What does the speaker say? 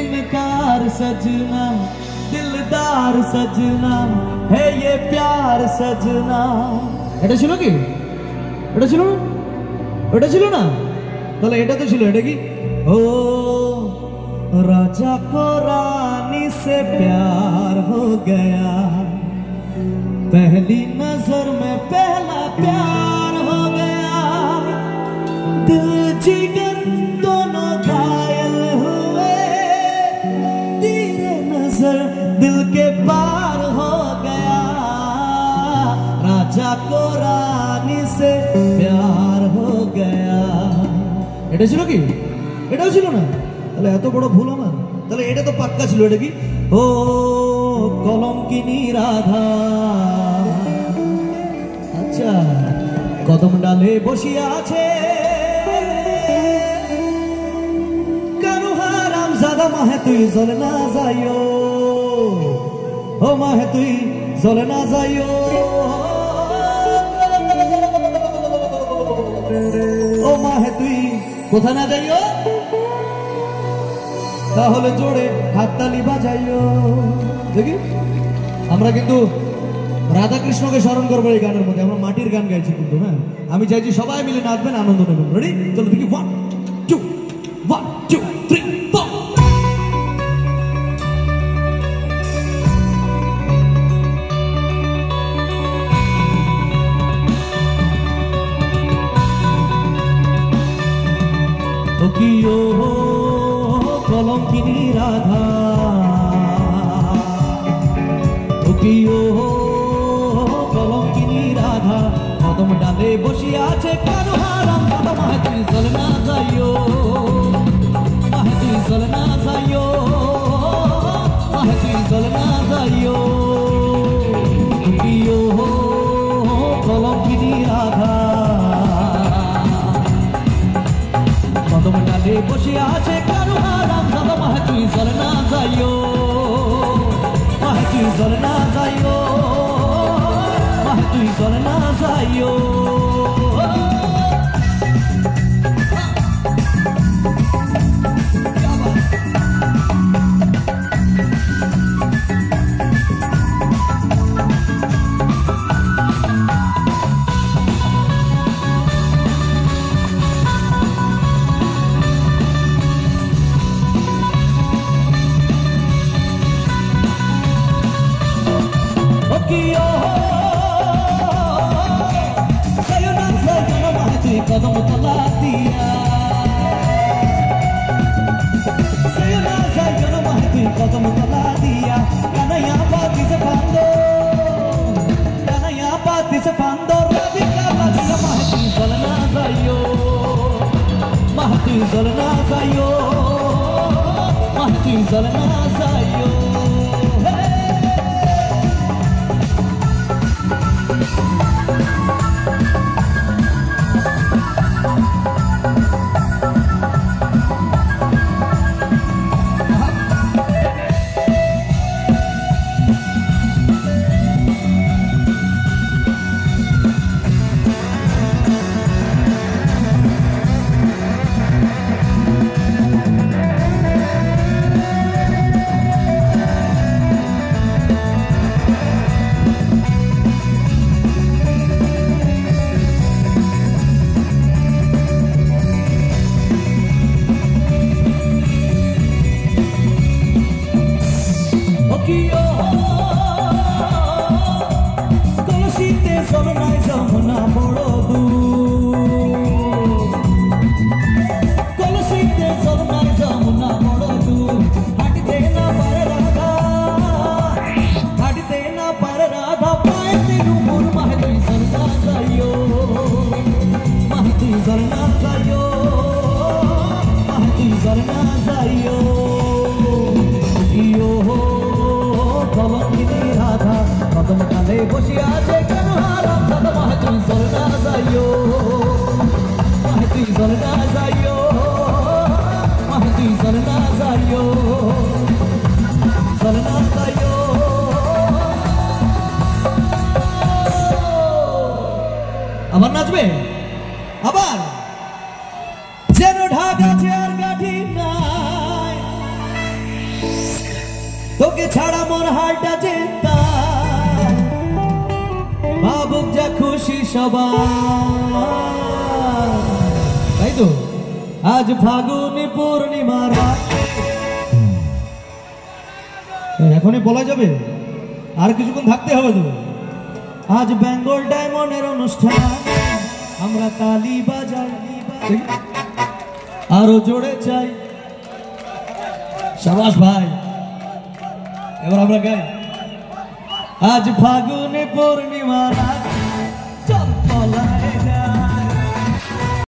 इनकार सजना दिलदार सजना है ये प्यार सजना। এটা ছিল কি? এটা ছিল না? এটা ছিল না? তাহলে এটা তো ছিল। এটা কি? ও राजा को रानी से प्यार हो गया, पहली नजर में पहला प्यार हो गया, दिल जिगर दोनों घायल हुए, तेरे नजर दिल के पार हो गया, राजा को रानी से प्यार हो गया। এটা ছিল কি? এটাও ছিল না? তাহলে এত বড় ভুল আমার। তাহলে এটা তো পাক্কা ছিল। এটা কি? ও কলঙ্কিনী রাধা। আচ্ছা, কদম ডালে বসিয়া আছে কানু হারাম জাদা, মাহে তুই জলে না যাইও, ও মাহে তুই জলে না যাইও, ও মাহে তুই কোথা না যাইও, তাহলে জোরে হাততালি বাজাইও। দেখি আমরা কিন্তু রাধা কৃষ্ণকে স্মরণ করবো এই গানের মধ্যে। আমরা মাটির গান গাইছি কিন্তু। হ্যাঁ, আমি চাইছি সবাই মিলে নাচবেন, আনন্দ নেবেন। রেডি? চলো দেখি 1 2 1 2 3 4। ও কি ও কলঙ্কিনী রাধা, ও কি ও কলঙ্কিনী রাধা, কদম ডালে বসিয়া আছে কানু হারাম জাদা, মাহে তুই চলে না যাইও, মাহে তুই চলে না যাইও, মাহে তুই চলে না যাইও, ও কি ও কলঙ্কিনী রাধা, কদম ডালে বসিয়া আছে কানু হারাম জাদা, মাহে তুই চলে না যাইও, মাহে তুই চলে না যাইও, মাহে তুই চলে না যাইও। कदम तला दिया कदम तला दिया, कन्हैया बाती से फांदो, कन्हैया बाती से फांदो, राधिका बातिया, महती जलना जाइयो, महती जलना जाइयो, महती जलना जाइयो। আবার নাচবে আবার যেন ঢাকা চেয়ার গাঠি নাই ছাড়া মোর হাইটা চিন্তা ভাবুক যা খুশি সবাই তাই তো আজ ফাগুনি পূর্ণিমা রাত এখনই বলা যাবে আর কিছুক্ষণ থাকতে হবে তো আজ বেঙ্গল ডায়মন্ডের অনুষ্ঠান আমরা তালি বাজাই আরো জোরে চাই শাবাশ ভাই এবার আমরা গাই আজ ফাগুনে পূর্ণিমা